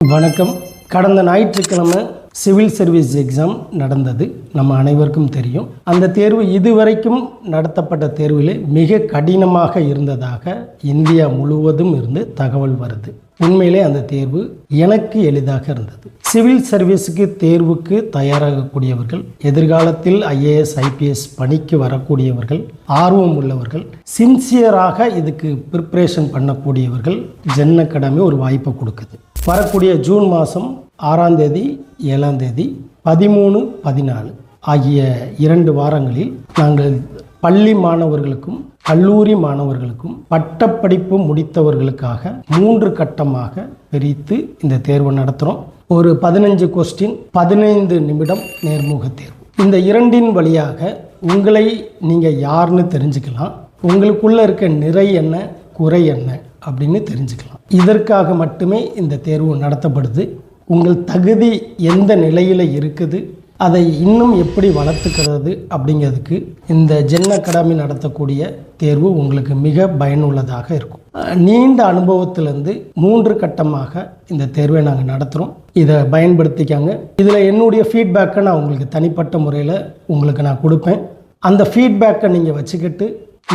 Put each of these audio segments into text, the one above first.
வணக்கம். கடந்த ஞாயிற்றுக்கிழமை சிவில் சர்வீஸ் எக்ஸாம் நடந்தது. நம்ம அனைவருக்கும் தெரியும். அந்த தேர்வு இதுவரைக்கும் நடத்தப்பட்ட தேர்விலே மிக கடினமாக இருந்ததாக இந்தியா முழுவதும் இருந்து தகவல் வருது. உண்மையிலே அந்த தேர்வு எனக்கு எளிதாக இருந்தது. சிவில் சர்வீஸுக்கு தேர்வுக்கு தயாராகக்கூடியவர்கள், எதிர்காலத்தில் ஐஏஎஸ் ஐபிஎஸ் பணிக்கு வரக்கூடியவர்கள், ஆர்வம் உள்ளவர்கள், சின்சியராக இதுக்கு ப்ரிப்ரேஷன் பண்ணக்கூடியவர்கள் ஜென் அகாடமி ஒரு வாய்ப்பை கொடுக்குது. வரக்கூடிய ஜூன் மாதம் 6ஆம் தேதி 7ஆம் தேதி 13, 14 ஆகிய 2 வாரங்களில் நாங்கள் பள்ளி மாணவர்களுக்கும் கல்லூரி மாணவர்களுக்கும் பட்டப்படிப்பு முடித்தவர்களுக்காக 3 கட்டமாக பிரித்து இந்த தேர்வு நடத்துகிறோம். ஒரு 15 கொஸ்டின், 15 நிமிடம் நேர்முக தேர்வு. இந்த 2 வழியாக உங்களை நீங்கள் யாருன்னு தெரிஞ்சுக்கலாம். உங்களுக்குள்ளே இருக்க நிறை என்ன, குறை என்ன அப்படின்னு தெரிஞ்சுக்கலாம். இதற்காக மட்டுமே இந்த தேர்வு நடத்தப்படுது. உங்கள் தகுதி எந்த நிலையில் இருக்குது, அதை இன்னும் எப்படி வளர்த்துக்கிறது அப்படிங்கிறதுக்கு இந்த ஜென் அகாடமி நடத்தக்கூடிய தேர்வு உங்களுக்கு மிக பயனுள்ளதாக இருக்கும். நீண்ட அனுபவத்திலேருந்து 3 கட்டமாக இந்த தேர்வை நாங்கள் நடத்துகிறோம். இதை பயன்படுத்திக்காங்க. இதில் என்னுடைய ஃபீட்பேக்கை நான் உங்களுக்கு தனிப்பட்ட முறையில் உங்களுக்கு நான் கொடுப்பேன். அந்த ஃபீட்பேக்கை நீங்கள் வச்சுக்கிட்டு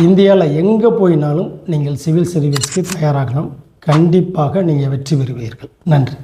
இந்தியாவில் எங்கே போயினாலும் நீங்கள் சிவில் சர்வீஸ்க்கு தயாராகலாம். கண்டிப்பாக நீங்கள் வெற்றி பெறுவீர்கள். நன்றி.